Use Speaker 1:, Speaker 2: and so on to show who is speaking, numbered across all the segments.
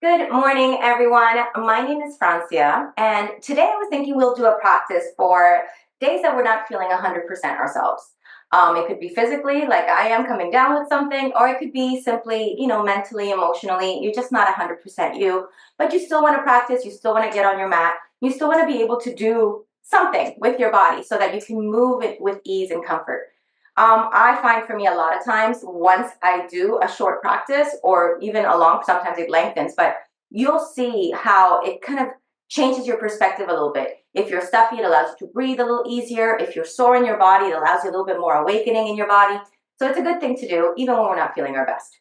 Speaker 1: Good morning, everyone. My name is Francia, and today I was thinking we'll do a practice for days that we're not feeling 100% ourselves. It could be physically, like I am coming down with something, or it could be simply, mentally, emotionally, you're just not 100% you, but you still want to practice, you still want to get on your mat, you still want to be able to do something with your body so that you can move it with ease and comfort. I find for me a lot of times once I do a short practice or even a long, sometimes it lengthens, but you'll see how it kind of changes your perspective a little bit. If you're stuffy, it allows you to breathe a little easier. If you're sore in your body, it allows you a little bit more awakening in your body. So it's a good thing to do even when we're not feeling our best.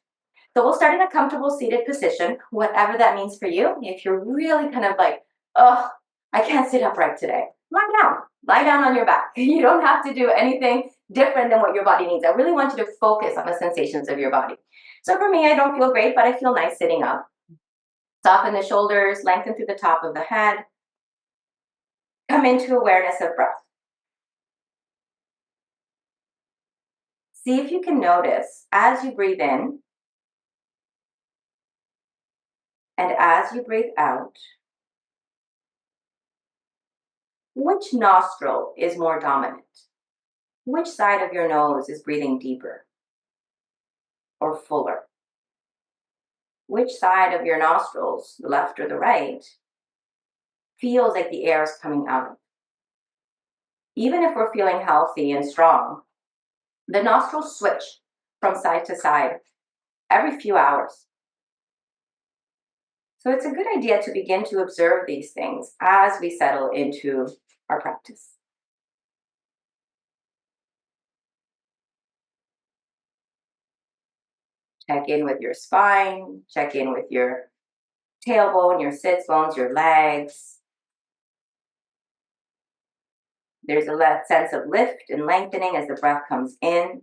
Speaker 1: So we'll start in a comfortable seated position, whatever that means for you. If you're really kind of like, oh, I can't sit upright today, lie down. Lie down on your back. You don't have to do anything different than what your body needs. I really want you to focus on the sensations of your body. So for me, I don't feel great, but I feel nice sitting up. Soften the shoulders, lengthen through the top of the head. Come into awareness of breath. See if you can notice as you breathe in and as you breathe out, which nostril is more dominant? Which side of your nose is breathing deeper or fuller? Which side of your nostrils, the left or the right, feels like the air is coming out of? Even if we're feeling healthy and strong, the nostrils switch from side to side every few hours. So it's a good idea to begin to observe these things as we settle into our practice. Check in with your spine, check in with your tailbone, your sits bones, your legs. There's a sense of lift and lengthening as the breath comes in,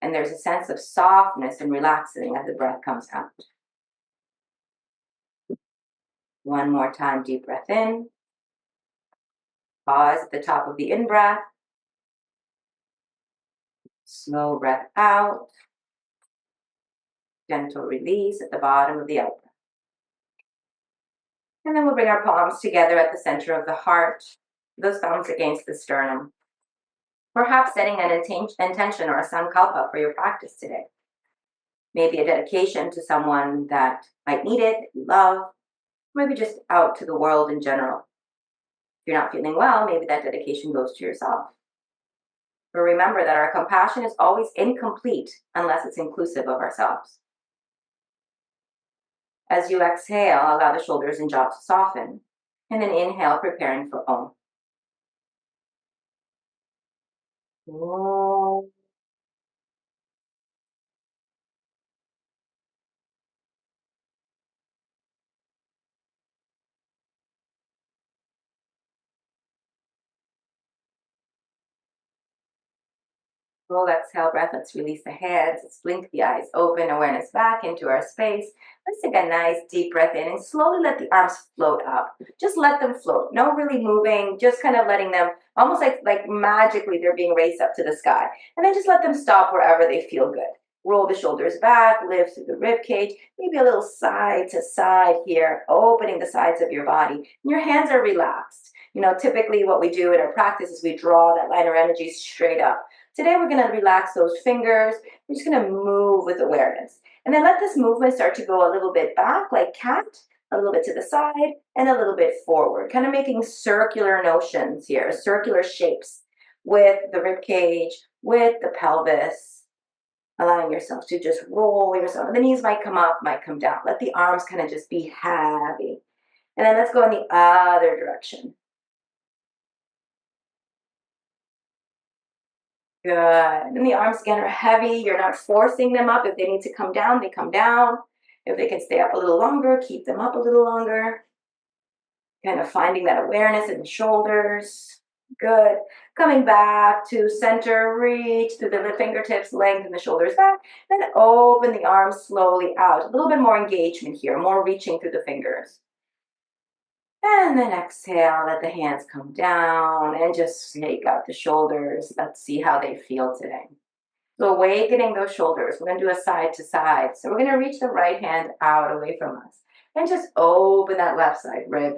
Speaker 1: and there's a sense of softness and relaxing as the breath comes out. One more time, deep breath in. Pause at the top of the in-breath. Slow breath out. Gentle release at the bottom of the out-breath. And then we'll bring our palms together at the center of the heart, those thumbs against the sternum. Perhaps setting an intention or a sankalpa for your practice today. Maybe a dedication to someone that might need it, that you love, maybe just out to the world in general. If you're not feeling well, maybe that dedication goes to yourself. But remember that our compassion is always incomplete unless it's inclusive of ourselves. As you exhale, allow the shoulders and jaw to soften, and then inhale, preparing for Om. Om. Full exhale breath. Let's release the hands. Let's blink the eyes open, awareness back into our space. Let's take a nice deep breath in and slowly let the arms float up. Just let them float. No really moving, just kind of letting them, almost like magically they're being raised up to the sky. And then just let them stop wherever they feel good. Roll the shoulders back, lift through the rib cage, maybe a little side to side here, opening the sides of your body. And your hands are relaxed. Typically what we do in our practice is we draw that line of energy straight up. Today we're going to relax those fingers. We're just going to move with awareness. And then let this movement start to go a little bit back like cat, a little bit to the side, and a little bit forward. Kind of making circular notions here, circular shapes with the rib cage, with the pelvis. Allowing yourself to just roll yourself. The knees might come up, might come down. Let the arms kind of just be heavy. And then let's go in the other direction. Good. And the arms again are heavy. You're not forcing them up. If they need to come down, they come down. If they can stay up a little longer, keep them up a little longer. Kind of finding that awareness in the shoulders. Good. Coming back to center, reach through the fingertips, lengthen the shoulders back, then open the arms slowly out. A little bit more engagement here, more reaching through the fingers. And then exhale, let the hands come down and just shake out the shoulders. Let's see how they feel today. So awakening those shoulders. We're going to do a side to side. So we're going to reach the right hand out away from us. and just open that left side rib.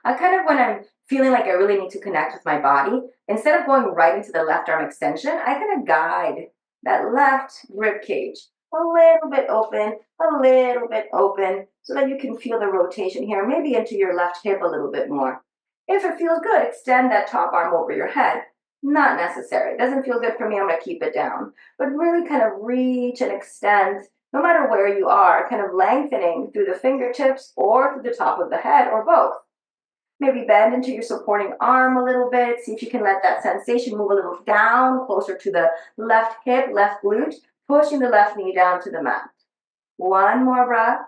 Speaker 1: When I'm feeling like I really need to connect with my body, instead of going right into the left arm extension, I kind of guide that left rib cage a little bit open, so that you can feel the rotation here, maybe into your left hip a little bit more. If it feels good, extend that top arm over your head. Not necessary. It doesn't feel good for me, I'm going to keep it down. But really kind of reach and extend, no matter where you are, kind of lengthening through the fingertips or through the top of the head or both. Maybe bend into your supporting arm a little bit. See if you can let that sensation move a little down, closer to the left hip, left glute, pushing the left knee down to the mat. One more breath.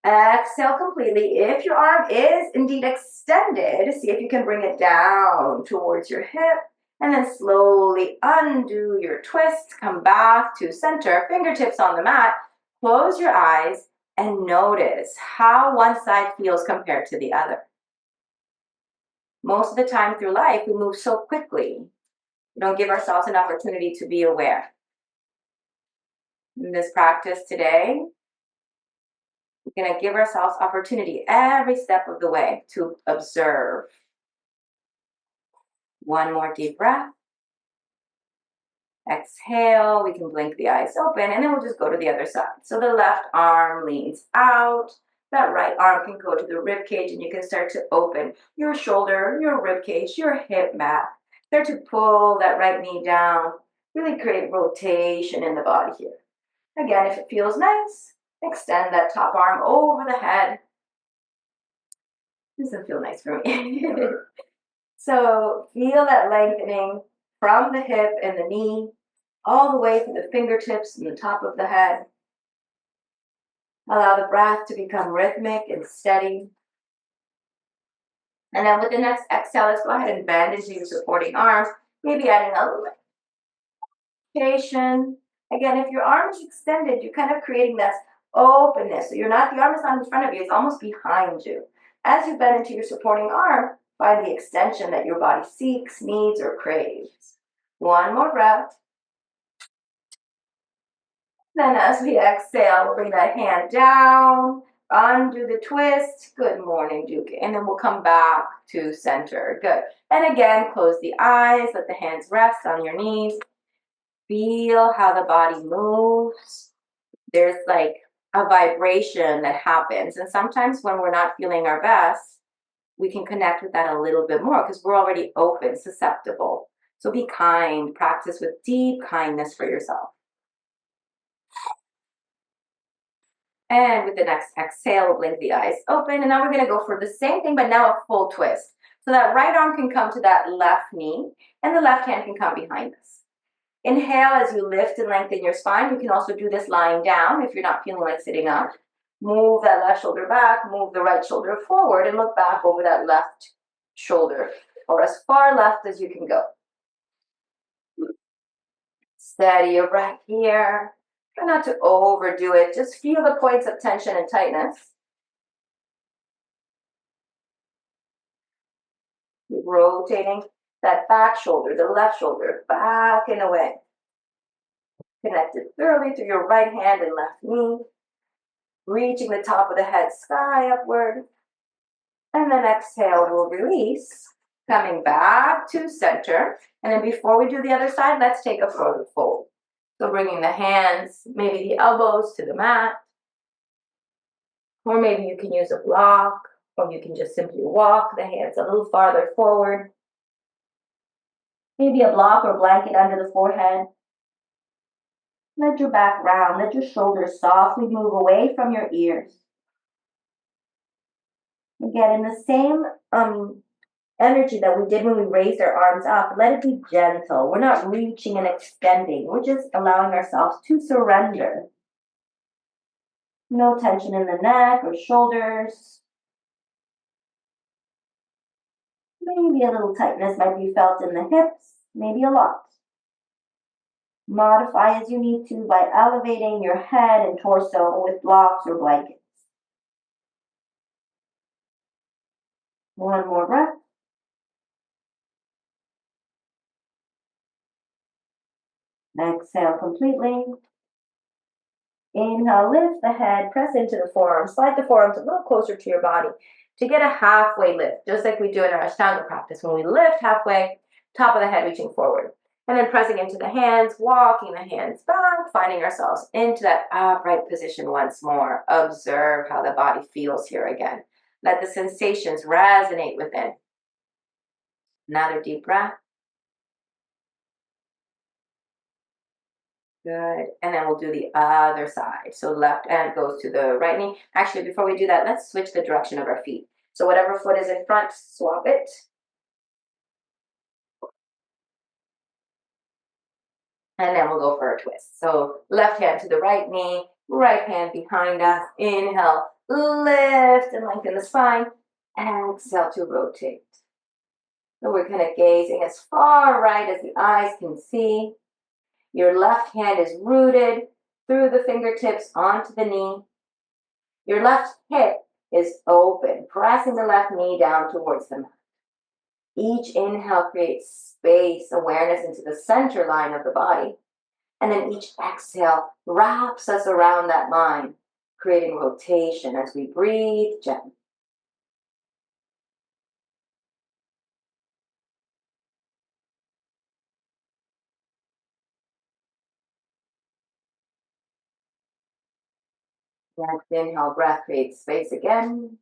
Speaker 1: Exhale completely. If your arm is indeed extended, see if you can bring it down towards your hip, and then slowly undo your twist. Come back to center, fingertips on the mat. Close your eyes and notice how one side feels compared to the other. Most of the time through life, we move so quickly. We don't give ourselves an opportunity to be aware. In this practice today, we're going to give ourselves opportunity every step of the way to observe. One more deep breath. Exhale, we can blink the eyes open, and then we'll just go to the other side. So the left arm leans out, that right arm can go to the rib cage, and you can start to open your shoulder, your rib cage, your hip mat. Start to pull that right knee down, really create rotation in the body here. Again, if it feels nice, extend that top arm over the head. Doesn't feel nice for me. So feel that lengthening from the hip and the knee, all the way to the fingertips and the top of the head. Allow the breath to become rhythmic and steady. And then with the next exhale, let's go ahead and bend into your supporting arms, maybe adding a little rotation. Again, if your arm is extended, you're kind of creating this openness. So the arm is not in front of you, it's almost behind you. As you bend into your supporting arm, find the extension that your body seeks, needs, or craves. One more breath. Then as we exhale, we'll bring that hand down, undo the twist. Good morning, Duke. And then we'll come back to center. Good. And again, close the eyes, let the hands rest on your knees. Feel how the body moves. There's like a vibration that happens. And sometimes when we're not feeling our best, we can connect with that a little bit more because we're already open, susceptible. So be kind. Practice with deep kindness for yourself. And with the next exhale, we'll blink the eyes open. And now we're going to go for the same thing, but now a full twist. So that right arm can come to that left knee, and the left hand can come behind us. Inhale as you lift and lengthen your spine. You can also do this lying down if you're not feeling like sitting up. Move that left shoulder back, move the right shoulder forward, and look back over that left shoulder, or as far left as you can go. Steady your breath here. Try not to overdo it. Just feel the points of tension and tightness. Keep rotating that back shoulder, the left shoulder, back and away. Connected thoroughly through your right hand and left knee. Reaching the top of the head sky upward. And then exhale, we'll release. Coming back to center. And then before we do the other side, let's take a forward fold. So bringing the hands, maybe the elbows to the mat. Or maybe you can use a block, or you can just simply walk the hands a little farther forward. Maybe a block or blanket under the forehead. Let your back round, let your shoulders softly move away from your ears. Again, in the same energy that we did when we raised our arms up, let it be gentle. We're not reaching and extending. We're just allowing ourselves to surrender. No tension in the neck or shoulders. Maybe a little tightness might be felt in the hips, maybe a lot. Modify as you need to by elevating your head and torso with blocks or blankets. One more breath. Exhale completely. Inhale, lift the head, press into the forearms, slide the forearms a little closer to your body to get a halfway lift, just like we do in our Ashtanga practice. When we lift halfway, top of the head reaching forward. And then pressing into the hands, walking the hands back, finding ourselves into that upright position once more. Observe how the body feels here again. Let the sensations resonate within. Another deep breath. Good. And then we'll do the other side. So left hand goes to the right knee. Actually, before we do that, let's switch the direction of our feet. So whatever foot is in front, swap it. And then we'll go for a twist. So left hand to the right knee, right hand behind us. Inhale, lift and lengthen the spine. Exhale to rotate. So we're kind of gazing as far right as the eyes can see. Your left hand is rooted through the fingertips onto the knee. Your left hip is open, pressing the left knee down towards the mat. Each inhale creates space, awareness into the center line of the body. And then each exhale wraps us around that line, creating rotation as we breathe gently. Next inhale, breath creates space again.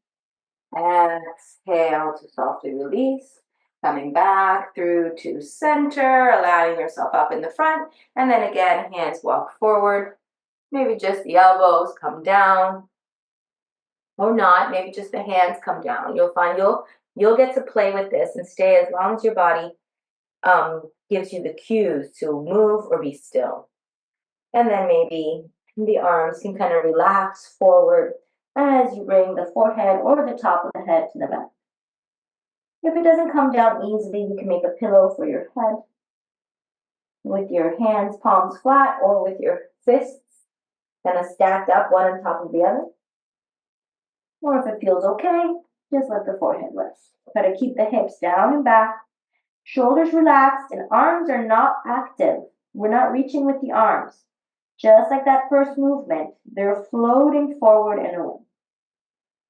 Speaker 1: Exhale to softly release. Coming back through to center, allowing yourself up in the front. And then again, hands walk forward. Maybe just the elbows come down. Or not, maybe just the hands come down. You'll find you'll get to play with this and stay as long as your body gives you the cues to move or be still. And then maybe the arms can kind of relax forward as you bring the forehead or the top of the head to the mat. If it doesn't come down easily, you can make a pillow for your head with your hands, palms flat, or with your fists kind of stacked up, one on top of the other. Or if it feels okay, just let the forehead rest. Try to keep the hips down and back, shoulders relaxed, and arms are not active. We're not reaching with the arms. Just like that first movement, they're floating forward and away.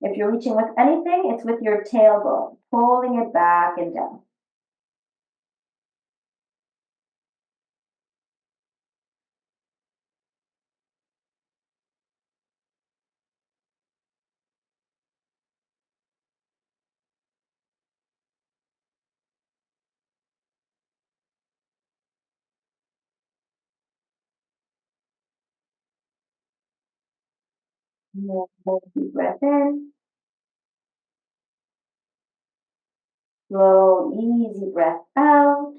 Speaker 1: If you're reaching with anything, it's with your tailbone, pulling it back and down. More deep breath in. Slow, easy breath out.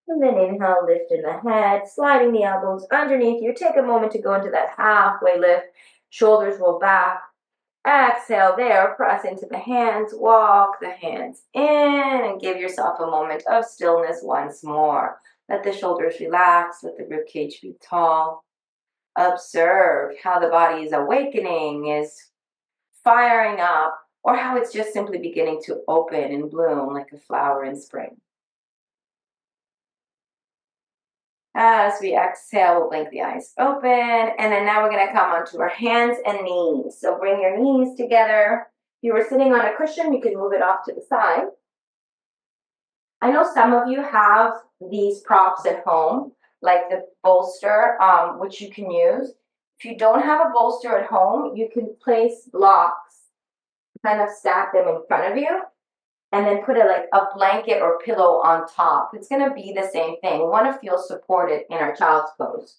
Speaker 1: And then inhale, lifting the head, sliding the elbows underneath you. Take a moment to go into that halfway lift. Shoulders roll back. Exhale there, press into the hands, walk the hands in, and give yourself a moment of stillness once more. Let the shoulders relax, let the ribcage be tall. Observe how the body is awakening, is firing up, or how it's just simply beginning to open and bloom like a flower in spring. As we exhale, we'll blink the eyes open, and then now we're going to come onto our hands and knees. So bring your knees together. If you were sitting on a cushion, you can move it off to the side. I know some of you have these props at home, like the bolster, which you can use. If you don't have a bolster at home, you can place blocks, kind of stack them in front of you, and then put a blanket or pillow on top. It's going to be the same thing. We want to feel supported in our child's pose.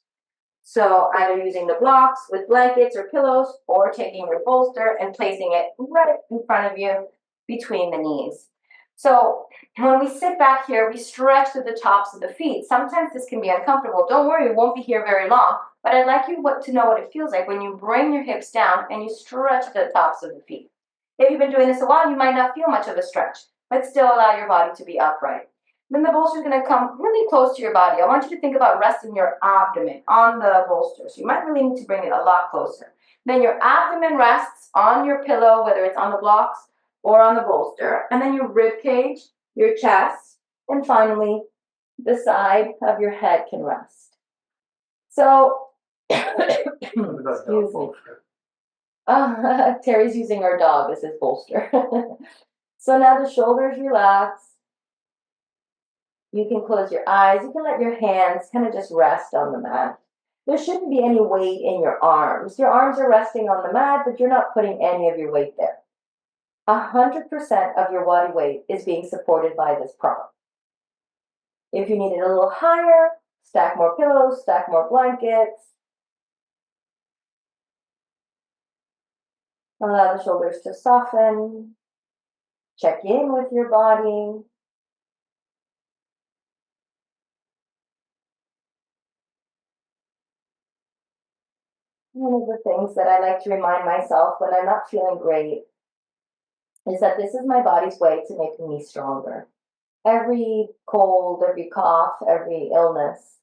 Speaker 1: So either using the blocks with blankets or pillows, or taking your bolster and placing it right in front of you between the knees. So when we sit back here, we stretch to the tops of the feet. Sometimes this can be uncomfortable. Don't worry, we won't be here very long. But I'd like you to know what it feels like when you bring your hips down and you stretch to the tops of the feet. If you've been doing this a while, you might not feel much of a stretch, but still allow your body to be upright. Then the bolster is going to come really close to your body. I want you to think about resting your abdomen on the bolster. So you might really need to bring it a lot closer. Then your abdomen rests on your pillow, whether it's on the blocks or on the bolster. And then your rib cage, your chest, and finally the side of your head can rest. So, excuse me. Terry's using our dog as his bolster. So now the shoulders relax. You can close your eyes. You can let your hands kind of just rest on the mat. There shouldn't be any weight in your arms. Your arms are resting on the mat, but you're not putting any of your weight there. 100% of your body weight is being supported by this prompt. If you need it a little higher, stack more pillows, stack more blankets. Allow the shoulders to soften. Check in with your body. One of the things that I like to remind myself when I'm not feeling great is that this is my body's way to make me stronger. Every cold, every cough, every illness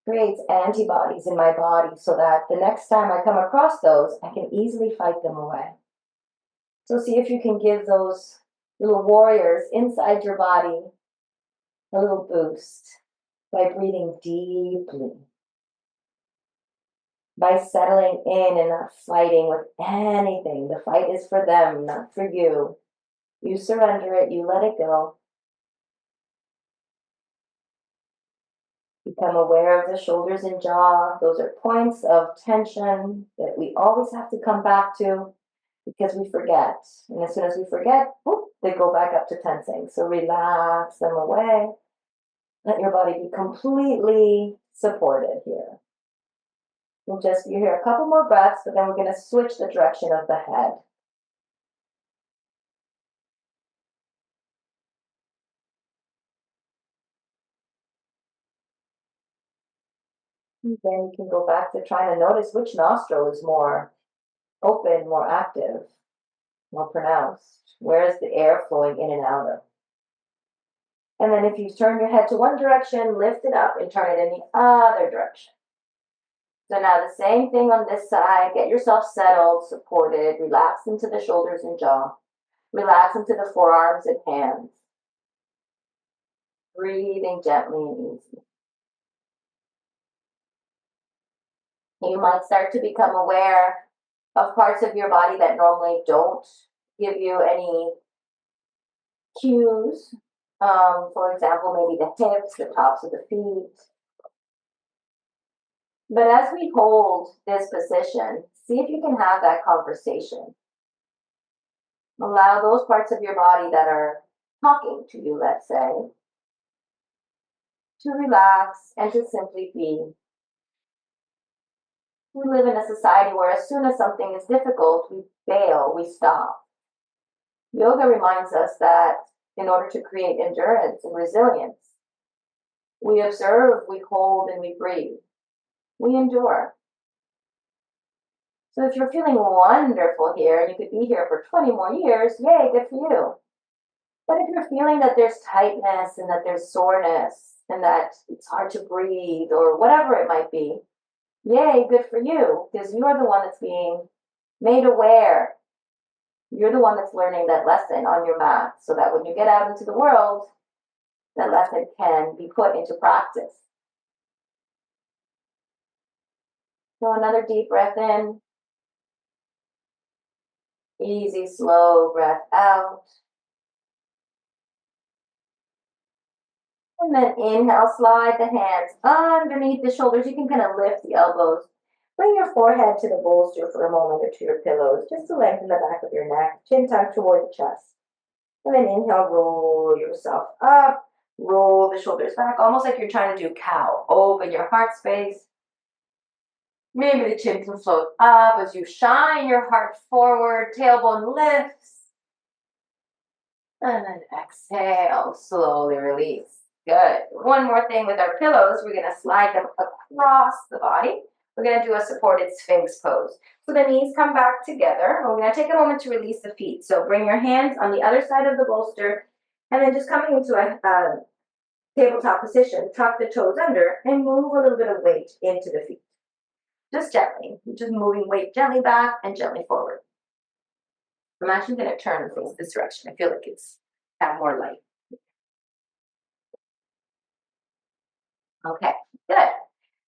Speaker 1: creates antibodies in my body so that the next time I come across those, I can easily fight them away. So see if you can give those little warriors inside your body a little boost by breathing deeply, by settling in and not fighting with anything. The fight is for them, not for you. You surrender it, you let it go. Become aware of the shoulders and jaw. Those are points of tension that we always have to come back to because we forget. And as soon as we forget, whoop, they go back up to tensing. So relax them away. Let your body be completely supported here. We'll just be here a couple more breaths, but then we're going to switch the direction of the head. Again, you can go back to trying to notice which nostril is more open, more active, more pronounced. Where is the air flowing in and out of? And then if you turn your head to one direction, lift it up and turn it in the other direction. So now the same thing on this side. Get yourself settled, supported, relax into the shoulders and jaw. Relax into the forearms and hands. Breathing gently and easy. You might start to become aware of parts of your body that normally don't give you any cues. For example, maybe the hips, the tops of the feet. But as we hold this position, see if you can have that conversation. Allow those parts of your body that are talking to you, let's say, to relax and to simply be. We live in a society where as soon as something is difficult, we bail, we stop. Yoga reminds us that in order to create endurance and resilience, we observe, we hold, and we breathe. We endure. So if you're feeling wonderful here, and you could be here for 20 more years, yay, good for you. But if you're feeling that there's tightness and that there's soreness and that it's hard to breathe or whatever it might be, yay, good for you, because you're the one that's being made aware. You're the one that's learning that lesson on your mat so that when you get out into the world, that lesson can be put into practice. So another deep breath in. Easy, slow breath out. And then inhale, slide the hands underneath the shoulders. You can kind of lift the elbows. Bring your forehead to the bolster for a moment or to your pillows, just to lengthen the back of your neck. Chin tucked toward the chest. And then inhale, roll yourself up. Roll the shoulders back, almost like you're trying to do cow. Open your heart space. Maybe the chin can float up as you shine your heart forward. Tailbone lifts. And then exhale, slowly release. Good. One more thing with our pillows, we're going to slide them across the body. We're going to do a supported sphinx pose. So the knees come back together. We're going to take a moment to release the feet. So bring your hands on the other side of the bolster, and then just coming into a tabletop position, tuck the toes under, and move a little bit of weight into the feet. Just gently. Just moving weight gently back and gently forward. I'm actually going to turn and face this direction. I feel like it's have more light. Okay, good.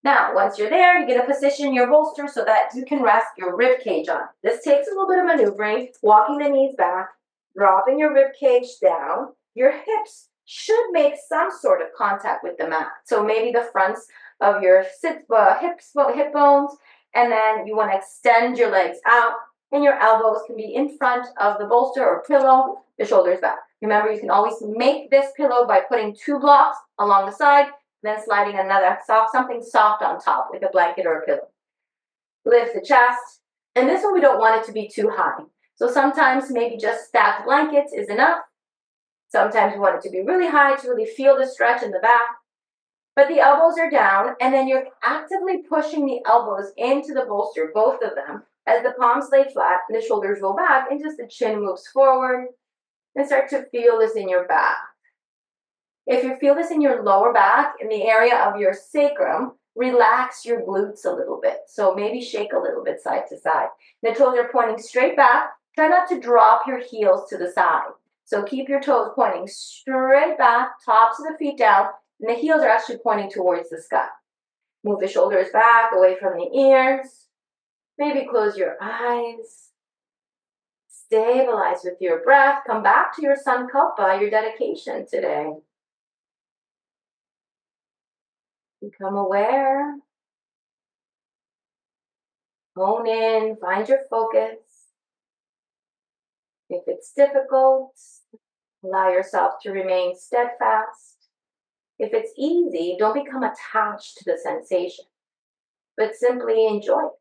Speaker 1: Now, once you're there, you get to position your bolster so that you can rest your rib cage on. This takes a little bit of maneuvering, walking the knees back, dropping your rib cage down. Your hips should make some sort of contact with the mat. So maybe the fronts of your hip bones, and then you want to extend your legs out, and your elbows can be in front of the bolster or pillow, the shoulders back. Remember, you can always make this pillow by putting 2 blocks along the side, then sliding something soft on top, like a blanket or a pillow. Lift the chest, and this one we don't want it to be too high. So sometimes maybe just stacked blankets is enough. Sometimes you want it to be really high to really feel the stretch in the back. But the elbows are down, and then you're actively pushing the elbows into the bolster, both of them, as the palms lay flat and the shoulders roll back, and just the chin moves forward, and start to feel this in your back. If you feel this in your lower back, in the area of your sacrum, relax your glutes a little bit. So maybe shake a little bit side to side. The toes are pointing straight back. Try not to drop your heels to the side. So keep your toes pointing straight back, tops of the feet down, and the heels are actually pointing towards the sky. Move the shoulders back, away from the ears. Maybe close your eyes. Stabilize with your breath. Come back to your sankalpa, your dedication today. Become aware. Hone in, find your focus. If it's difficult, allow yourself to remain steadfast. If it's easy, don't become attached to the sensation, but simply enjoy it.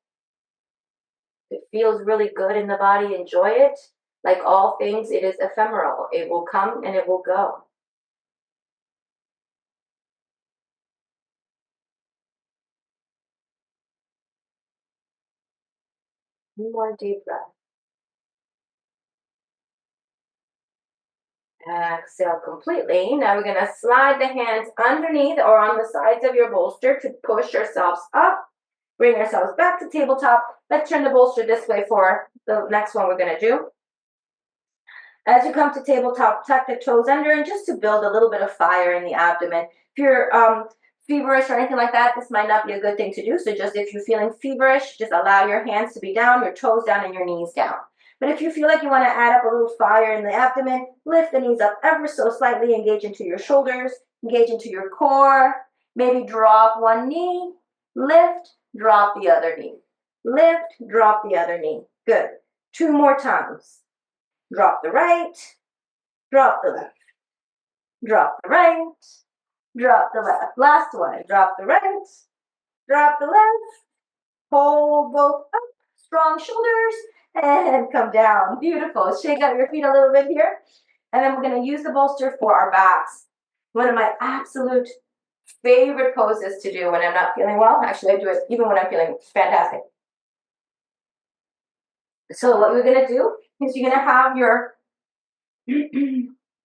Speaker 1: If it feels really good in the body, enjoy it. Like all things, it is ephemeral. It will come and it will go. One more deep breath. Exhale completely. Now we're going to slide the hands underneath or on the sides of your bolster to push yourselves up. Bring ourselves back to tabletop. Let's turn the bolster this way for the next one we're going to do. As you come to tabletop, tuck the toes under, and just to build a little bit of fire in the abdomen. If you're feverish or anything like that, this might not be a good thing to do. So just if you're feeling feverish, just allow your hands to be down, your toes down, and your knees down. But if you feel like you want to add up a little fire in the abdomen, lift the knees up ever so slightly, engage into your shoulders, engage into your core. Maybe drop one knee, lift, drop the other knee. Lift, drop the other knee. Good. 2 more times. Drop the right, drop the left. Drop the right, drop the left. Last one. Drop the right, drop the left. Hold both up, strong shoulders, and come down. Beautiful. Shake out your feet a little bit here. And then we're going to use the bolster for our backs. One of my absolute favorite poses to do when I'm not feeling well. Actually, I do it even when I'm feeling fantastic. So what we're going to do is you're going to have your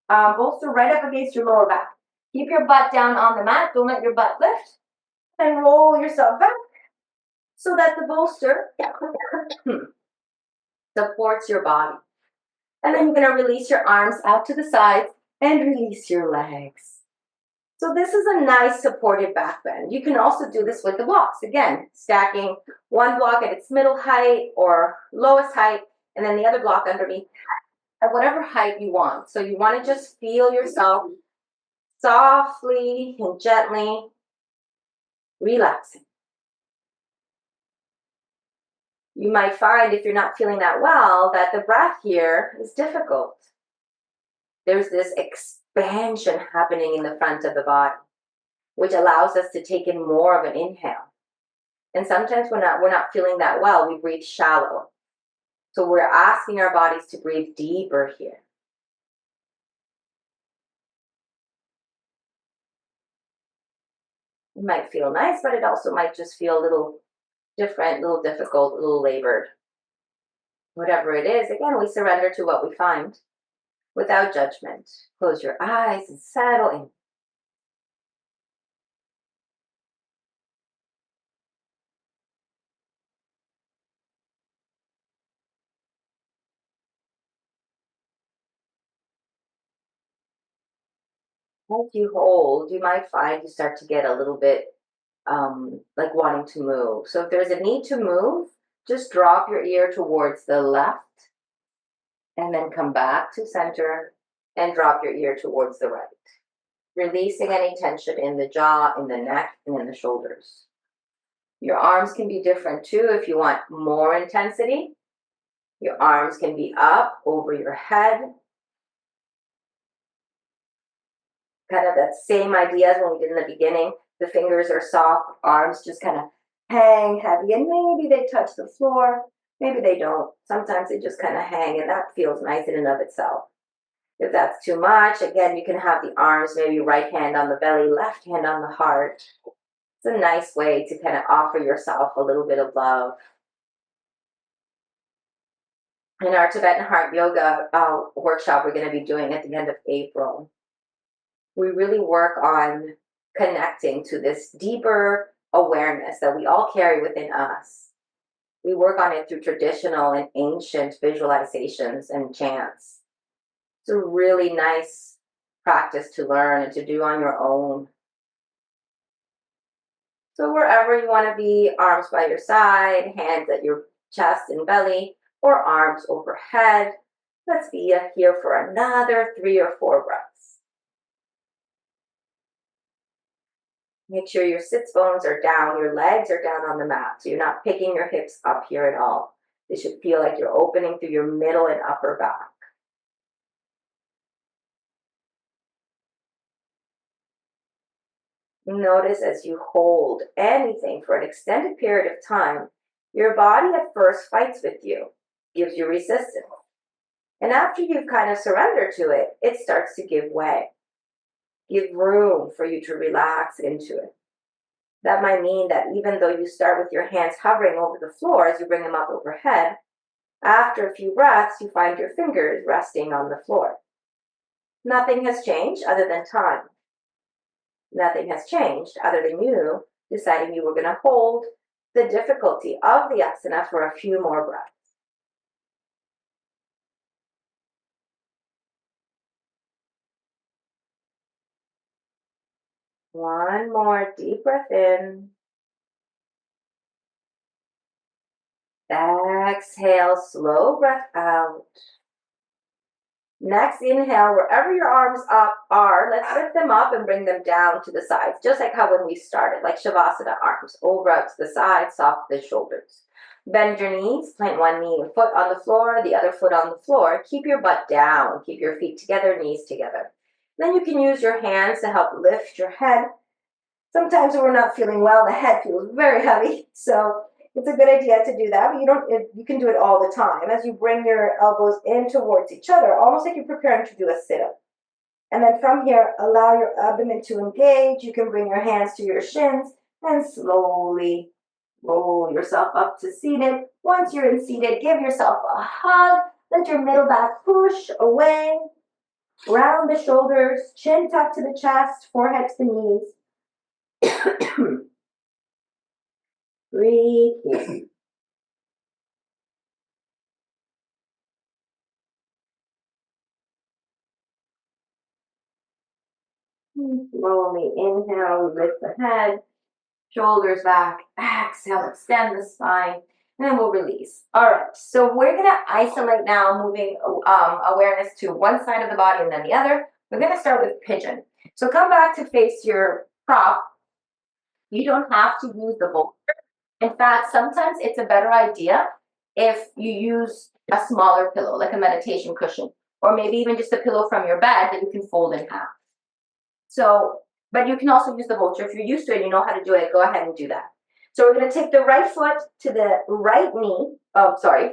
Speaker 1: bolster right up against your lower back. Keep your butt down on the mat. Don't let your butt lift. And roll yourself back so that the bolster supports your body. And then you're going to release your arms out to the sides and release your legs. So this is a nice supported back bend. You can also do this with the blocks. Again, stacking one block at its middle height or lowest height, and then the other block underneath at whatever height you want. So you want to just feel yourself softly and gently relaxing. You might find if you're not feeling that well that the breath here is difficult. There's this expansion happening in the front of the body, which allows us to take in more of an inhale. And sometimes we're not feeling that well, we breathe shallow. So we're asking our bodies to breathe deeper here. It might feel nice, but it also might just feel a little different, a little difficult, a little labored. Whatever it is, again, we surrender to what we find without judgment. Close your eyes and settle in. As you hold, you might find you start to get a little bit like wanting to move. So if there's a need to move, just drop your ear towards the left and then come back to center and drop your ear towards the right. Releasing any tension in the jaw, in the neck, and in the shoulders. Your arms can be different too if you want more intensity. Your arms can be up over your head. Kind of that same idea as when we did in the beginning. The fingers are soft, arms just kind of hang heavy, and maybe they touch the floor, maybe they don't. Sometimes they just kind of hang, and that feels nice in and of itself. If that's too much, again, you can have the arms, maybe right hand on the belly, left hand on the heart. It's a nice way to kind of offer yourself a little bit of love. In our Tibetan Heart Yoga workshop we're going to be doing at the end of April, we really work on connecting to this deeper awareness that we all carry within us. We work on it through traditional and ancient visualizations and chants. It's a really nice practice to learn and to do on your own. So wherever you want to be, arms by your side, hands at your chest and belly, or arms overhead. Let's be here for another 3 or 4 breaths. Make sure your sits bones are down, your legs are down on the mat, so you're not picking your hips up here at all. It should feel like you're opening through your middle and upper back. Notice as you hold anything for an extended period of time, your body at first fights with you, gives you resistance. And after you've kind of surrendered to it, it starts to give way. Give room for you to relax into it. That might mean that even though you start with your hands hovering over the floor as you bring them up overhead, after a few breaths, you find your fingers resting on the floor. Nothing has changed other than time. Nothing has changed other than you deciding you were going to hold the difficulty of the asana for a few more breaths. One more deep breath in. Exhale, slow breath out. Next inhale, wherever your arms up are, let's lift them up and bring them down to the sides, just like how when we started, like Shavasana, arms over out to the side, soft the shoulders. Bend your knees, plant one knee and foot on the floor, the other foot on the floor. Keep your butt down, keep your feet together, knees together. Then you can use your hands to help lift your head. Sometimes when we're not feeling well, the head feels very heavy, so it's a good idea to do that, but you can do it all the time as you bring your elbows in towards each other, almost like you're preparing to do a sit-up. And then from here, allow your abdomen to engage. You can bring your hands to your shins and slowly roll yourself up to seated. Once you're in seated, give yourself a hug. Let your middle back push away. Round the shoulders, chin tucked to the chest, forehead to the knees. Breathe in. Slowly inhale, we lift the head, shoulders back, exhale, extend the spine, and then we'll release. All right, so we're going to isolate now, moving awareness to one side of the body and then the other. We're going to start with pigeon. So come back to face your prop. You don't have to use the boulder. In fact, sometimes it's a better idea if you use a smaller pillow, like a meditation cushion, or maybe even just a pillow from your bed that you can fold in half. So, but you can also use the vulture. If you're used to it, you know how to do it, go ahead and do that. So we're going to take the right foot to the right knee. Oh, sorry.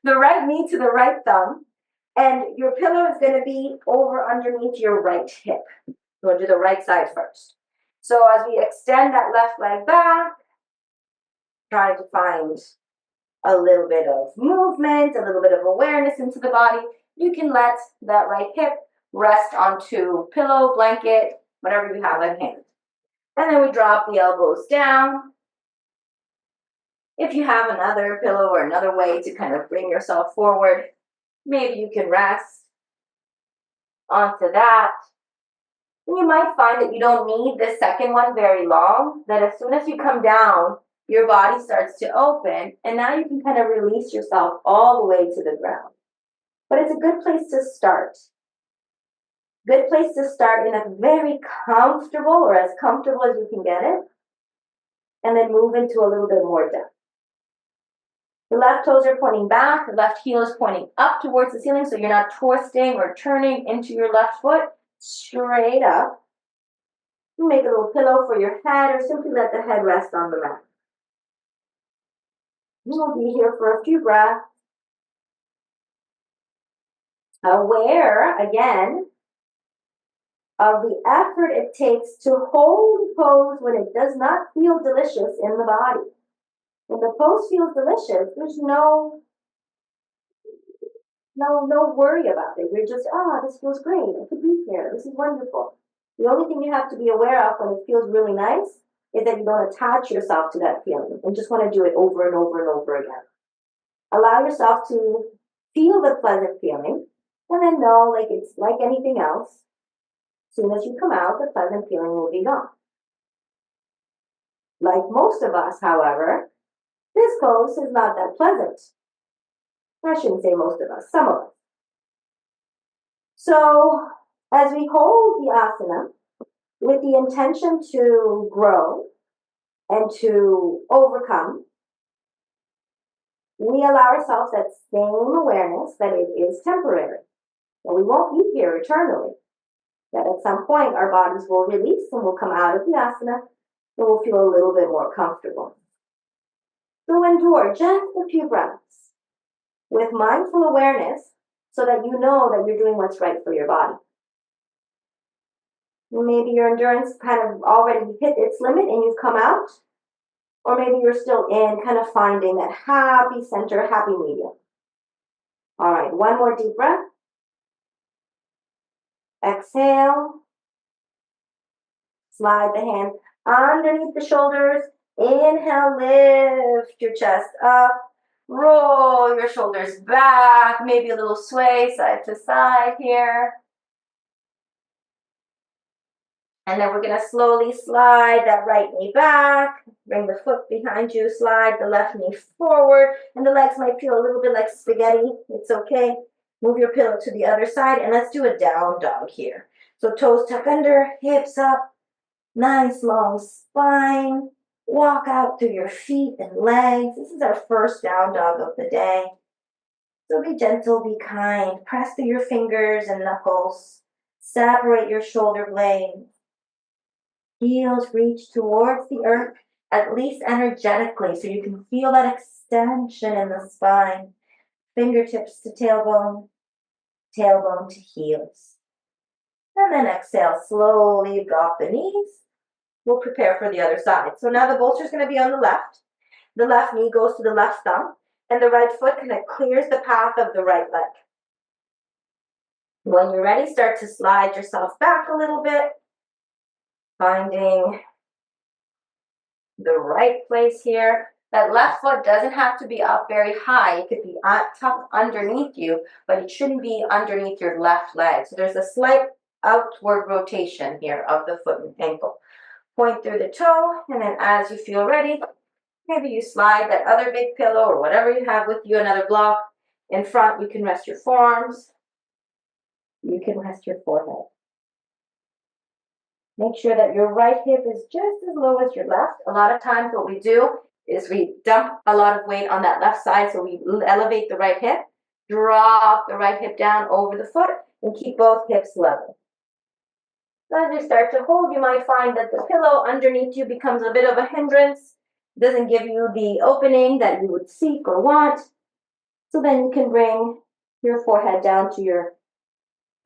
Speaker 1: The right knee to the right thumb. And your pillow is going to be over underneath your right hip. We'll do the right side first. So as we extend that left leg back, trying to find a little bit of movement, a little bit of awareness into the body, you can let that right hip rest onto pillow, blanket, whatever you have at hand. And then we drop the elbows down. If you have another pillow or another way to kind of bring yourself forward, maybe you can rest onto that. And you might find that you don't need the second one very long, that as soon as you come down, your body starts to open, and now you can kind of release yourself all the way to the ground. But it's a good place to start. Good place to start in a very comfortable, or as comfortable as you can get it, and then move into a little bit more depth. The left toes are pointing back, the left heel is pointing up towards the ceiling, so you're not twisting or turning into your left foot, straight up. You make a little pillow for your head, or simply let the head rest on the mat. We'll be here for a few breaths. Aware, again, of the effort it takes to hold the pose when it does not feel delicious in the body. When the pose feels delicious, there's no worry about it. You're just, this feels great. I could be here. This is wonderful. The only thing you have to be aware of when it feels really nice is that you don't attach yourself to that feeling and just want to do it over and over and over again. Allow yourself to feel the pleasant feeling, and then know, like it's like anything else, as soon as you come out, the pleasant feeling will be gone. Like most of us, however, this pose is not that pleasant. I shouldn't say most of us, some of us. So, as we hold the asana with the intention to grow and to overcome, we allow ourselves that same awareness that it is temporary, that we won't be here eternally, that at some point our bodies will release and we'll come out of the asana and we'll feel a little bit more comfortable. So endure just a few breaths with mindful awareness so that you know that you're doing what's right for your body. Maybe your endurance kind of already hit its limit and you've come out, or maybe you're still in, kind of finding that happy center, happy medium. All right, one more deep breath. Exhale. Slide the hands underneath the shoulders. Inhale, lift your chest up. Roll your shoulders back. Maybe a little sway side to side here. And then we're going to slowly slide that right knee back. Bring the foot behind you. Slide the left knee forward. And the legs might feel a little bit like spaghetti. It's okay. Move your pillow to the other side. And let's do a down dog here. So toes tuck under, hips up. Nice long spine. Walk out through your feet and legs. This is our first down dog of the day. So be gentle, be kind. Press through your fingers and knuckles. Separate your shoulder blades. Heels reach towards the earth, at least energetically, so you can feel that extension in the spine. Fingertips to tailbone, tailbone to heels. And then exhale, slowly drop the knees. We'll prepare for the other side. So now the bolster is going to be on the left. The left knee goes to the left thumb, and the right foot kind of clears the path of the right leg. When you're ready, start to slide yourself back a little bit, finding the right place here. That left foot doesn't have to be up very high. It could be tucked underneath you, but it shouldn't be underneath your left leg. So there's a slight outward rotation here of the foot and ankle. Point through the toe, and then as you feel ready, maybe you slide that other big pillow or whatever you have with you, another block in front. You can rest your forearms. You can rest your forehead. Make sure that your right hip is just as low as your left. A lot of times what we do is we dump a lot of weight on that left side, so we elevate the right hip, drop the right hip down over the foot, and keep both hips level. So as you start to hold, you might find that the pillow underneath you becomes a bit of a hindrance. It doesn't give you the opening that you would seek or want. So then you can bring your forehead down to your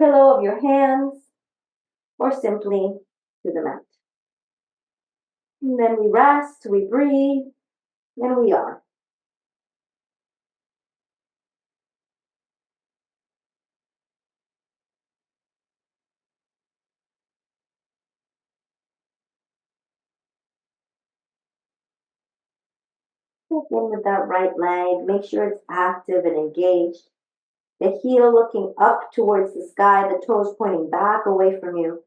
Speaker 1: pillow of your hands, or simply to the mat. And then we rest, we breathe, and we are. Check in with that right leg. Make sure it's active and engaged. The heel looking up towards the sky, the toes pointing back away from you.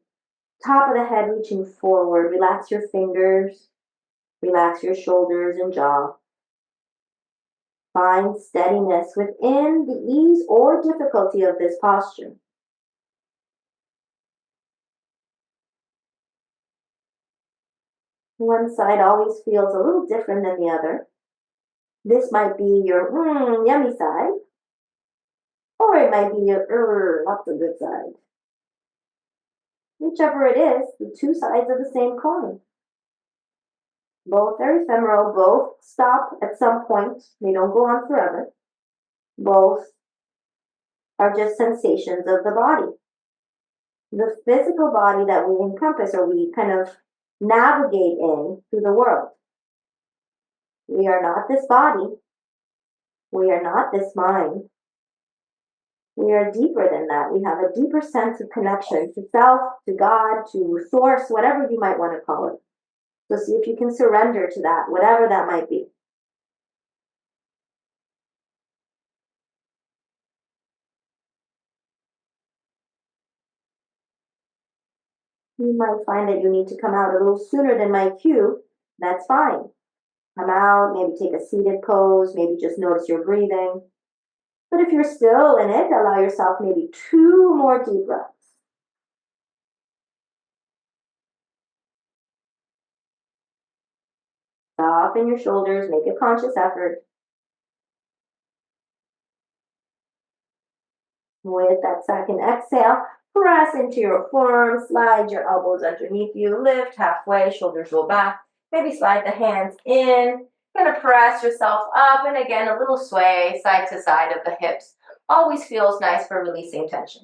Speaker 1: Top of the head reaching forward. Relax your fingers. Relax your shoulders and jaw. Find steadiness within the ease or difficulty of this posture. One side always feels a little different than the other. This might be your yummy side, or it might be your not so good side. Whichever it is, the two sides of the same coin. Both are ephemeral, both stop at some point, they don't go on forever. Both are just sensations of the body. The physical body that we encompass or we kind of navigate in through the world. We are not this body. We are not this mind. We are deeper than that. We have a deeper sense of connection to self, to God, to source, whatever you might want to call it. So see if you can surrender to that, whatever that might be. You might find that you need to come out a little sooner than my cue. That's fine. Come out, maybe take a seated pose, maybe just notice your breathing. But if you're still in it, allow yourself maybe 2 more deep breaths. Soften your shoulders, make a conscious effort. With that second exhale, press into your forearms, slide your elbows underneath you, lift halfway, shoulders roll back. Maybe slide the hands in. Gonna press yourself up, and again, a little sway side to side of the hips. Always feels nice for releasing tension.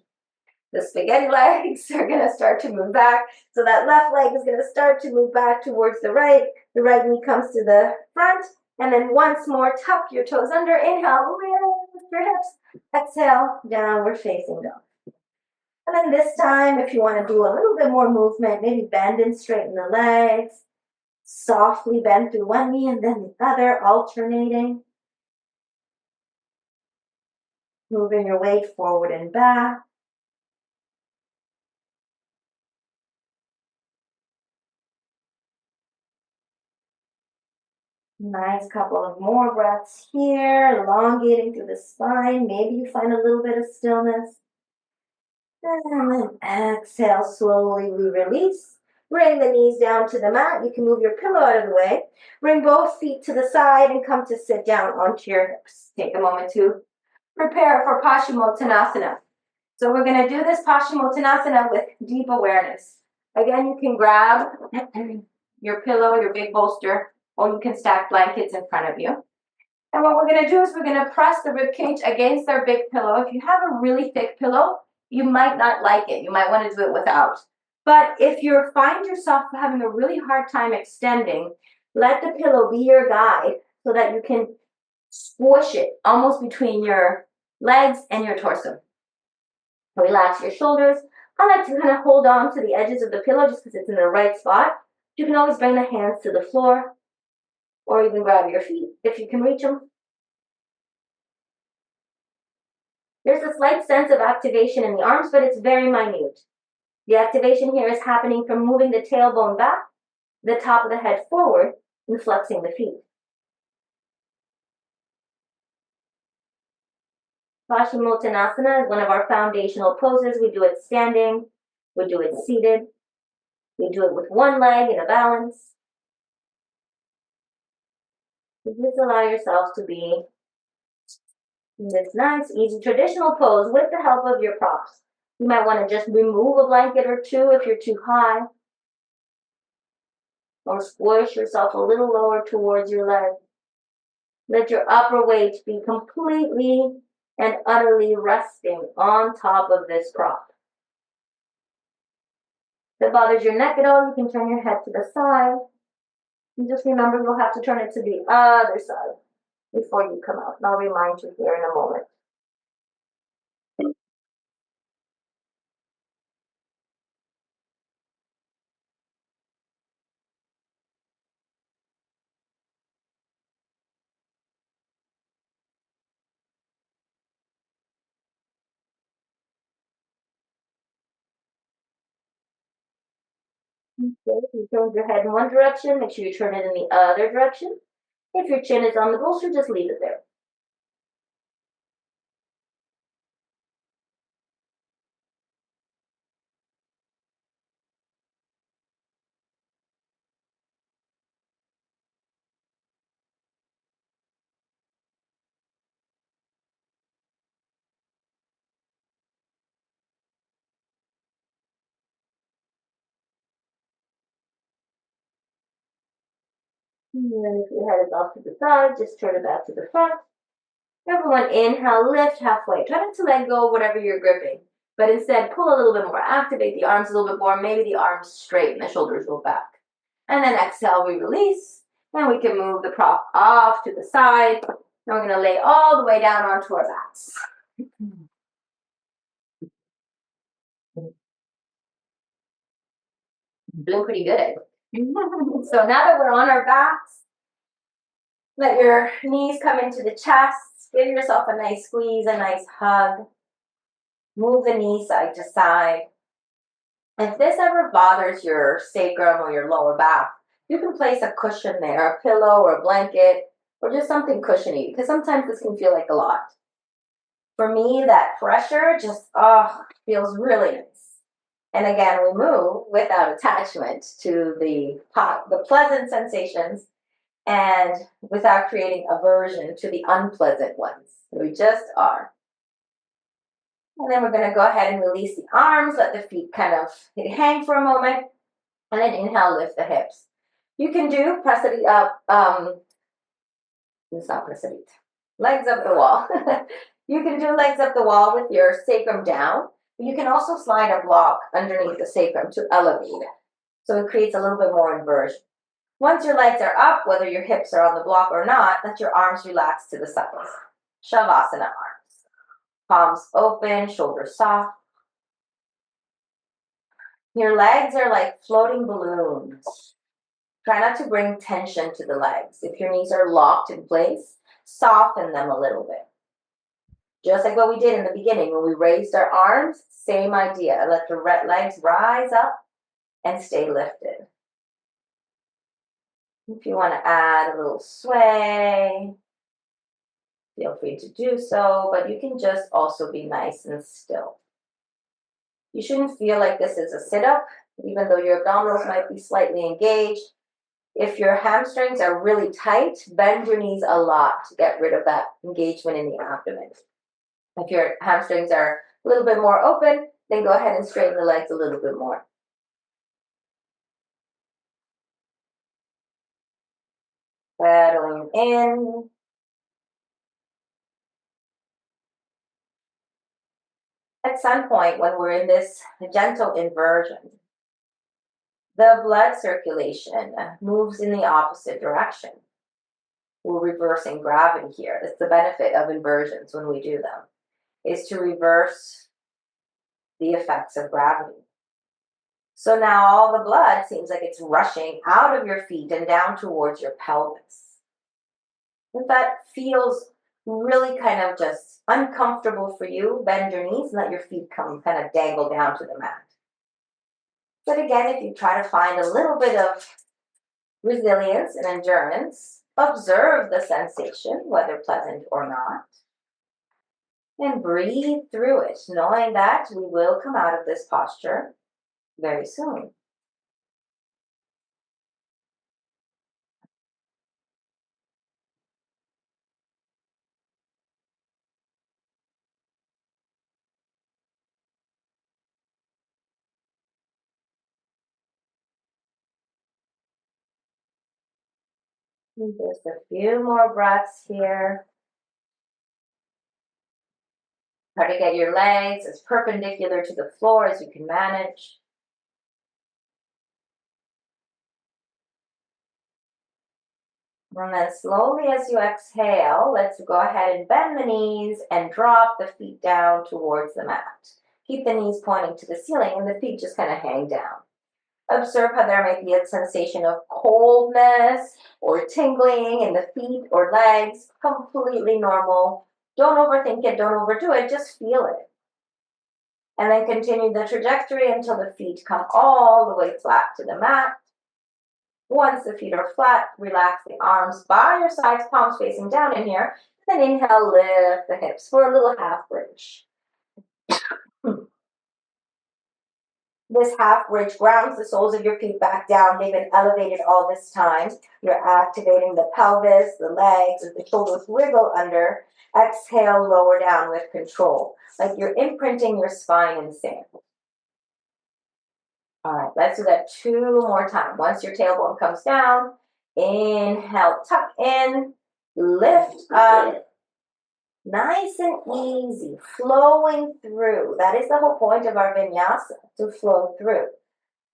Speaker 1: The spaghetti legs are gonna start to move back. So that left leg is gonna start to move back towards the right. The right knee comes to the front. And then once more, tuck your toes under. Inhale, lift your hips. Exhale, downward facing dog. And then this time, if you want to do a little bit more movement, maybe bend and straighten the legs. Softly bend through one knee and then the other, alternating. Moving your weight forward and back. Nice couple of more breaths here, elongating through the spine. Maybe you find a little bit of stillness. And then exhale, slowly we release. Bring the knees down to the mat. You can move your pillow out of the way. Bring both feet to the side and come to sit down onto your hips. Take a moment to prepare for Paschimottanasana. So we're going to do this Paschimottanasana with deep awareness. Again, you can grab your pillow, your big bolster, or you can stack blankets in front of you. And what we're going to do is we're going to press the rib cage against our big pillow. If you have a really thick pillow, you might not like it. You might want to do it without. But if you find yourself having a really hard time extending, let the pillow be your guide so that you can squish it almost between your legs and your torso. Relax your shoulders. I like to kind of hold on to the edges of the pillow just because it's in the right spot. You can always bring the hands to the floor or even grab your feet if you can reach them. There's a slight sense of activation in the arms, but it's very minute. The activation here is happening from moving the tailbone back, the top of the head forward, and flexing the feet. Paschimottanasana is one of our foundational poses. We do it standing, we do it seated, we do it with one leg in a balance. Just allow yourselves to be in this nice, easy, traditional pose with the help of your props. You might want to just remove a blanket or two if you're too high, or squish yourself a little lower towards your leg. Let your upper weight be completely and utterly resting on top of this prop. If it bothers your neck at all, you can turn your head to the side. And just remember, you'll have to turn it to the other side before you come out. And I'll remind you here in a moment. Okay, you turn your head in one direction, make sure you turn it in the other direction. If your chin is on the bolster, just leave it there. And then if your head is off to the side, just turn it back to the front. Everyone inhale, lift halfway. Try not to let go of whatever you're gripping, but instead pull a little bit more. Activate the arms a little bit more. Maybe the arms straighten, the shoulders go back. And then exhale, we release. And we can move the prop off to the side. Now we're going to lay all the way down onto our backs. Doing pretty good. So now that we're on our backs, let your knees come into the chest. Give yourself a nice squeeze, a nice hug. Move the knees side to side. If this ever bothers your sacrum or your lower back, you can place a cushion there, a pillow or a blanket, or just something cushiony, because sometimes this can feel like a lot. For me, that pressure just, feels really nice. And again, we move without attachment to the pleasant sensations and without creating aversion to the unpleasant ones. We just are. And then we're going to go ahead and release the arms, let the feet kind of hang for a moment, and then inhale, lift the hips. You can do press-it up, it's not press-it, legs up the wall. You can do legs up the wall with your sacrum down. You can also slide a block underneath the sacrum to elevate it. So it creates a little bit more inversion. Once your legs are up, whether your hips are on the block or not, let your arms relax to the sides. Shavasana arms. Palms open, shoulders soft. Your legs are like floating balloons. Try not to bring tension to the legs. If your knees are locked in place, soften them a little bit. Just like what we did in the beginning when we raised our arms, same idea. Let the legs rise up and stay lifted. If you want to add a little sway, feel free to do so, but you can just also be nice and still. You shouldn't feel like this is a sit-up, even though your abdominals might be slightly engaged. If your hamstrings are really tight, bend your knees a lot to get rid of that engagement in the abdomen. If your hamstrings are a little bit more open, then go ahead and straighten the legs a little bit more. Settling in. At some point when we're in this gentle inversion, the blood circulation moves in the opposite direction. We're reversing gravity here. That's the benefit of inversions when we do them, is to reverse the effects of gravity. So now all the blood seems like it's rushing out of your feet and down towards your pelvis. If that feels really kind of just uncomfortable for you, bend your knees and let your feet come kind of dangle down to the mat. But again, if you try to find a little bit of resilience and endurance, observe the sensation, whether pleasant or not, and breathe through it, knowing that we will come out of this posture very soon. Just a few more breaths here. Try to get your legs as perpendicular to the floor as you can manage. And then slowly as you exhale, let's go ahead and bend the knees and drop the feet down towards the mat. Keep the knees pointing to the ceiling and the feet just kind of hang down. Observe how there might be a sensation of coldness or tingling in the feet or legs. Completely normal. Don't overthink it, don't overdo it, just feel it. And then continue the trajectory until the feet come all the way flat to the mat. Once the feet are flat, relax the arms by your sides, palms facing down in here. Then inhale, lift the hips for a little half bridge. This half bridge grounds the soles of your feet back down. They've been elevated all this time. You're activating the pelvis, the legs, the shoulders wiggle under. Exhale, lower down with control, like you're imprinting your spine in sand. All right, let's do that 2 more times. Once your tailbone comes down, inhale, tuck in, lift up, nice and easy, flowing through. That is the whole point of our vinyasa, to flow through.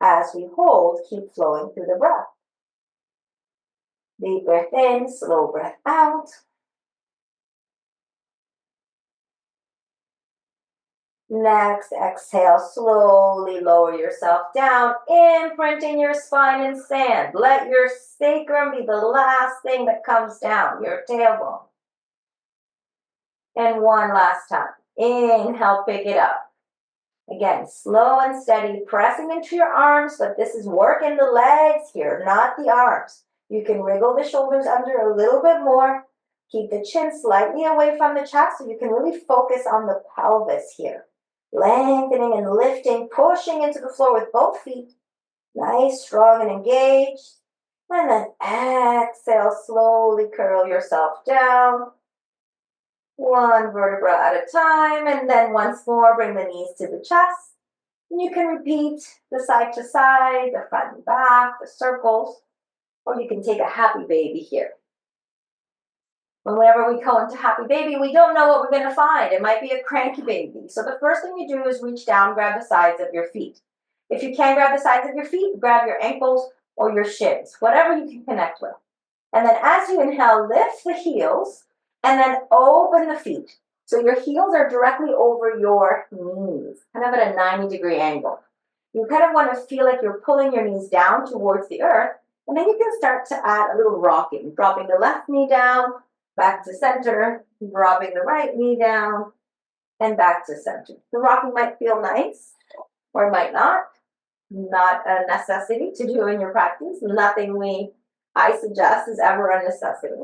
Speaker 1: As we hold, keep flowing through the breath. Deep breath in, slow breath out. Next, exhale, slowly lower yourself down, imprinting your spine in sand. Let your sacrum be the last thing that comes down, your tailbone. And one last time. Inhale, pick it up. Again, slow and steady, pressing into your arms, but this is working the legs here, not the arms. You can wriggle the shoulders under a little bit more. Keep the chin slightly away from the chest so you can really focus on the pelvis here. Lengthening and lifting, pushing into the floor with both feet. Nice, strong, and engaged. And then exhale, slowly curl yourself down. One vertebra at a time. And then once more, bring the knees to the chest. And you can repeat the side to side, the front and back, the circles. Or you can take a happy baby here. Whenever we go into happy baby, we don't know what we're going to find. It might be a cranky baby. So the first thing you do is reach down, grab the sides of your feet. If you can't grab the sides of your feet, grab your ankles or your shins, whatever you can connect with. And then as you inhale, lift the heels and then open the feet. So your heels are directly over your knees, kind of at a 90-degree angle. You kind of want to feel like you're pulling your knees down towards the earth. And then you can start to add a little rocking, dropping the left knee down, back to center, dropping the right knee down, and back to center. The rocking might feel nice, or it might not. Not a necessity to do in your practice. Nothing I suggest is ever a necessity.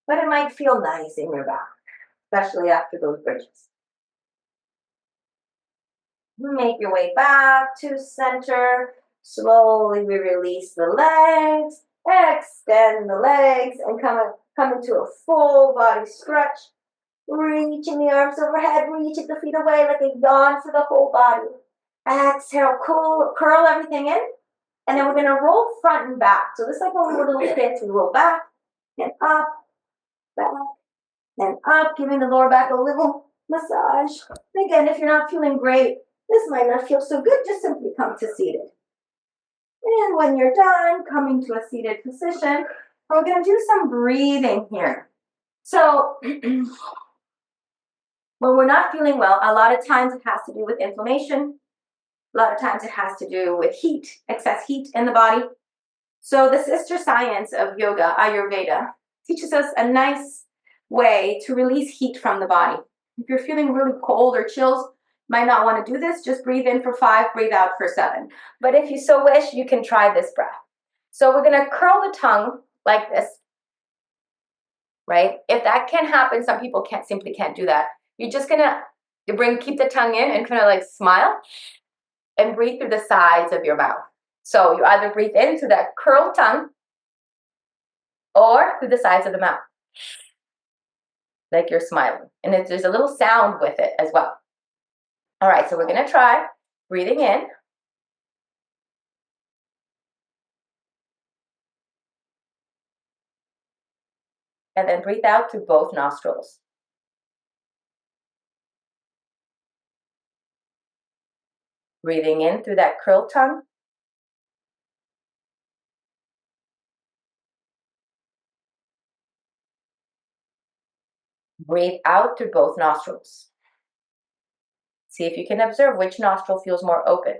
Speaker 1: But it might feel nice in your back, especially after those bridges. Make your way back to center. Slowly we release the legs, extend the legs, and come into a full body stretch. Reaching the arms overhead, reaching the feet away like a yawn for the whole body. Exhale, curl everything in. And then we're going to roll front and back. So this is like when we were little kids, we roll back and up, back, and up, giving the lower back a little massage. And again, if you're not feeling great, this might not feel so good, just simply come to seated. And when you're done, coming to a seated position, we're going to do some breathing here. So when we're not feeling well, a lot of times it has to do with inflammation. A lot of times it has to do with heat, excess heat in the body. So the sister science of yoga, Ayurveda, teaches us a nice way to release heat from the body. If you're feeling really cold or chills, might not want to do this. Just breathe in for 5, breathe out for 7. But if you so wish, you can try this breath. So we're going to curl the tongue like this, right? If that can happen, some people simply can't do that. You're just going to keep the tongue in and kind of like smile and breathe through the sides of your mouth. So you either breathe in through that curled tongue or through the sides of the mouth, like you're smiling. And there's a little sound with it as well. All right, so we're going to try breathing in. And then breathe out through both nostrils. Breathing in through that curled tongue. Breathe out through both nostrils. See if you can observe which nostril feels more open.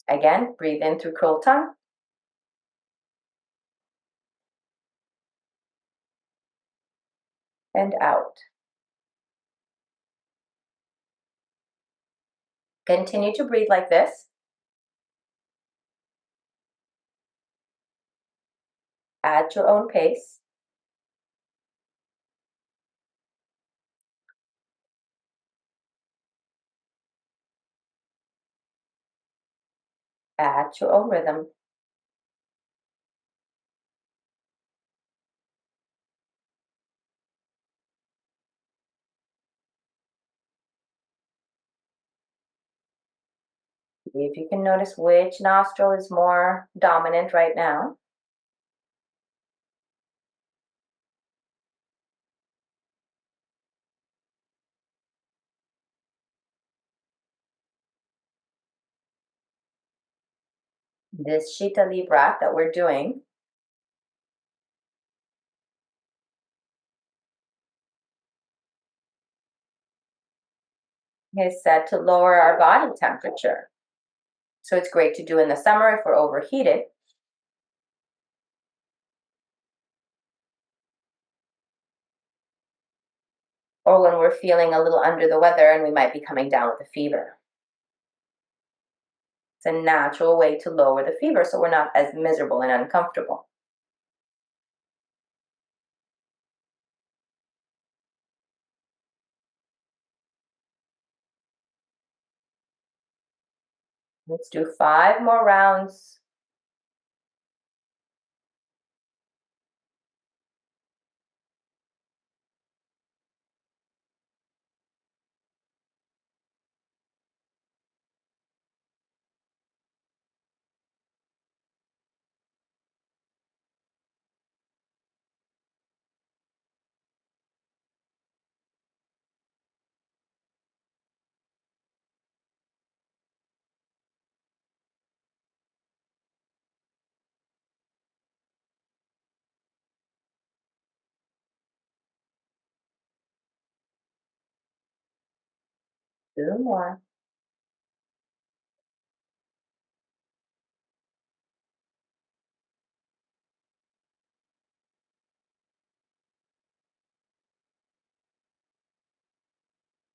Speaker 1: Again, breathe in through curled tongue. And out. Continue to breathe like this. At your own pace. At your own rhythm. See if you can notice which nostril is more dominant right now. This Shitali breath that we're doing is said to lower our body temperature. So it's great to do in the summer if we're overheated. Or when we're feeling a little under the weather and we might be coming down with a fever. It's a natural way to lower the fever so we're not as miserable and uncomfortable. Let's do 5 more rounds. Two more.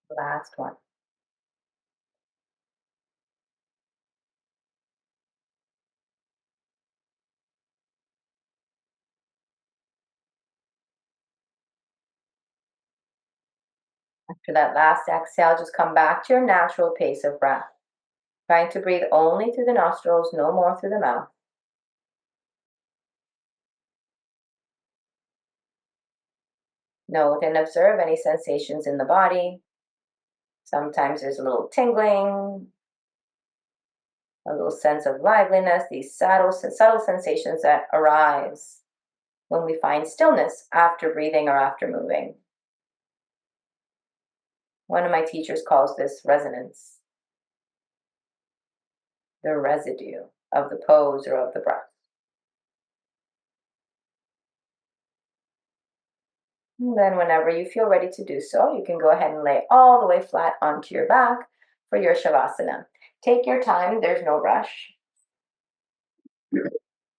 Speaker 1: Last one. After that last exhale, just come back to your natural pace of breath. Trying to breathe only through the nostrils, no more through the mouth. Note and observe any sensations in the body. Sometimes there's a little tingling, a little sense of liveliness, these subtle sensations that arise when we find stillness after breathing or after moving. One of my teachers calls this resonance, the residue of the pose or of the breath. And then whenever you feel ready to do so, you can go ahead and lay all the way flat onto your back for your Shavasana. Take your time, there's no rush.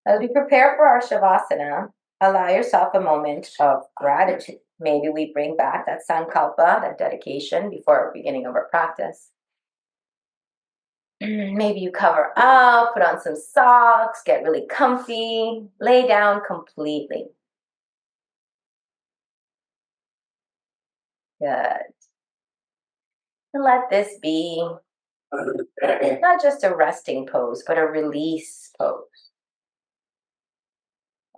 Speaker 1: As we prepare for our Shavasana, allow yourself a moment of gratitude. Maybe we bring back that sankalpa, that dedication before beginning of our practice. Maybe you cover up, put on some socks, get really comfy, lay down completely. Good. And let this be not just a resting pose, but a release pose.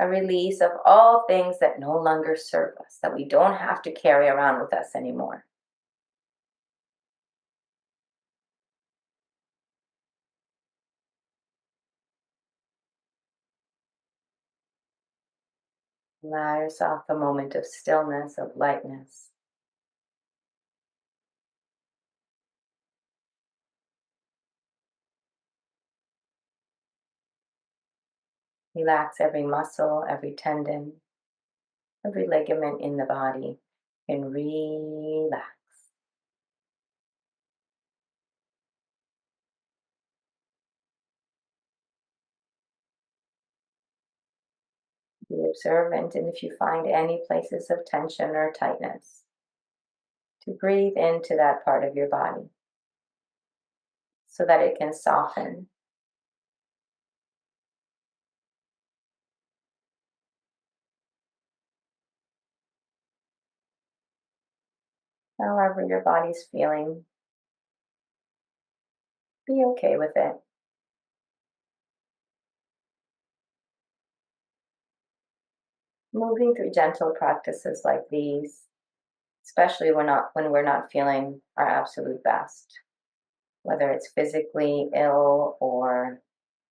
Speaker 1: A release of all things that no longer serve us, that we don't have to carry around with us anymore. Allow yourself a moment of stillness, of lightness. Relax every muscle, every tendon, every ligament in the body, and relax. Be observant, and if you find any places of tension or tightness, to breathe into that part of your body. so that it can soften. However your body's feeling, be okay with it. Moving through gentle practices like these, especially when we're not feeling our absolute best, whether it's physically ill or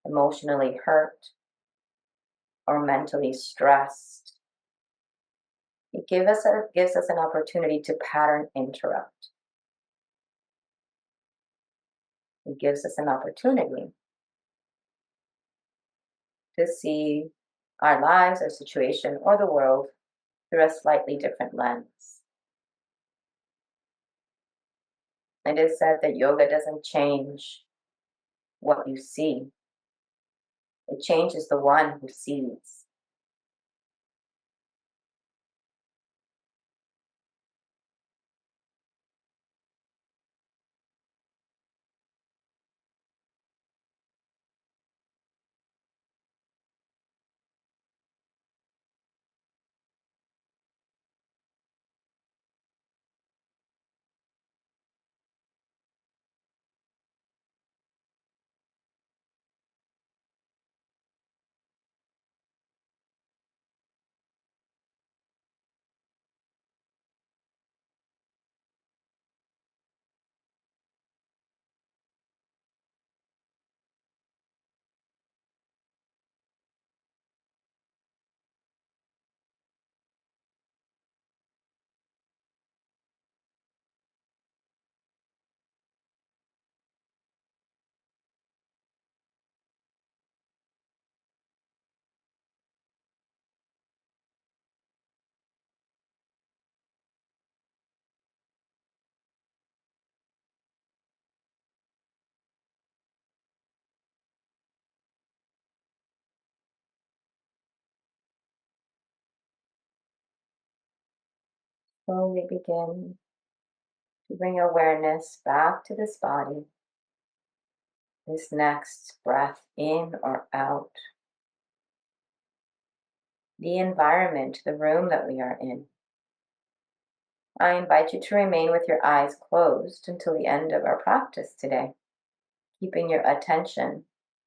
Speaker 1: emotionally hurt or mentally stressed. It gives us an opportunity to pattern interrupt. It gives us an opportunity to see our lives, our situation, or the world through a slightly different lens. It is said that yoga doesn't change what you see, it changes the one who sees. Slowly begin to bring awareness back to this body. This next breath in or out. The environment, the room that we are in. I invite you to remain with your eyes closed until the end of our practice today, keeping your attention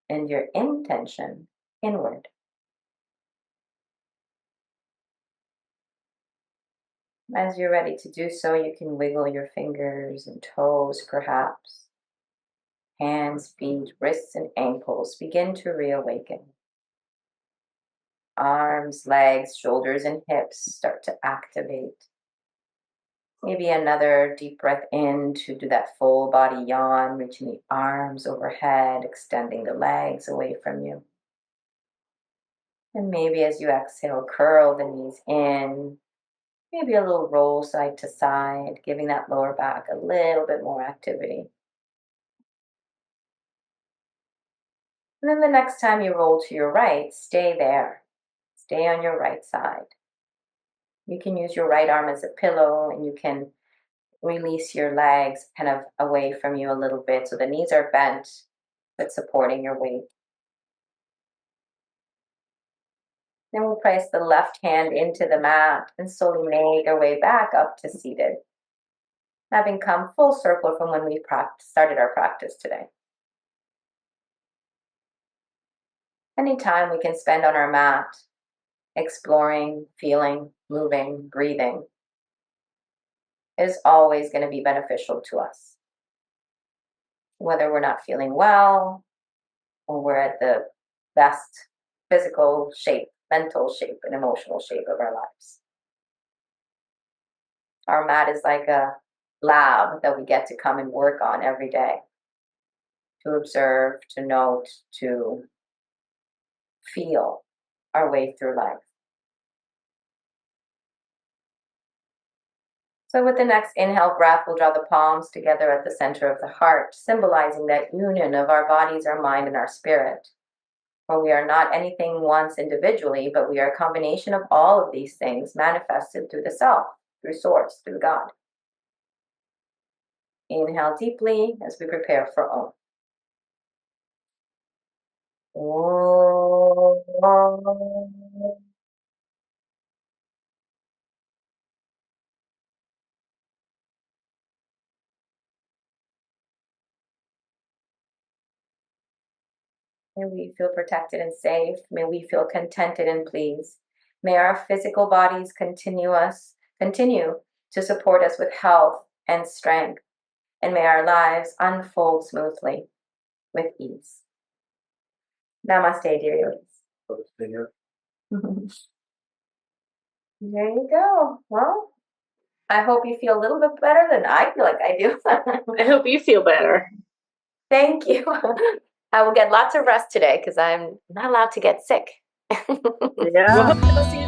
Speaker 1: and your intention inward. As you're ready to do so, you can wiggle your fingers and toes, perhaps. Hands, feet, wrists, and ankles begin to reawaken. Arms, legs, shoulders, and hips start to activate. Maybe another deep breath in to do that full body yawn, reaching the arms overhead, extending the legs away from you. And maybe as you exhale, curl the knees in, maybe a little roll side to side, giving that lower back a little bit more activity. And then the next time you roll to your right, stay there. Stay on your right side. You can use your right arm as a pillow, and you can release your legs kind of away from you a little bit so the knees are bent, but supporting your weight. Then we'll place the left hand into the mat and slowly make our way back up to seated, having come full circle from when we started our practice today. Any time we can spend on our mat, exploring, feeling, moving, breathing, is always going to be beneficial to us. Whether we're not feeling well or we're at the best physical shape, mental shape, and emotional shape of our lives. Our mat is like a lab that we get to come and work on every day, to observe, to note, to feel our way through life. So with the next inhale breath, we'll draw the palms together at the center of the heart, symbolizing that union of our bodies, our mind, and our spirit. For we are not anything once individually, but we are a combination of all of these things manifested through the self, through source, through God. Inhale deeply as we prepare for Om. May we feel protected and safe. May we feel contented and pleased. May our physical bodies continue to support us with health and strength. And may our lives unfold smoothly with ease. Namaste, dear yogis. There you go. Well, I hope you feel a little bit better than I feel like I do.
Speaker 2: I hope you feel better.
Speaker 1: Thank you. I will get lots of rest today because I'm not allowed to get sick.
Speaker 2: Yeah.
Speaker 1: We'll see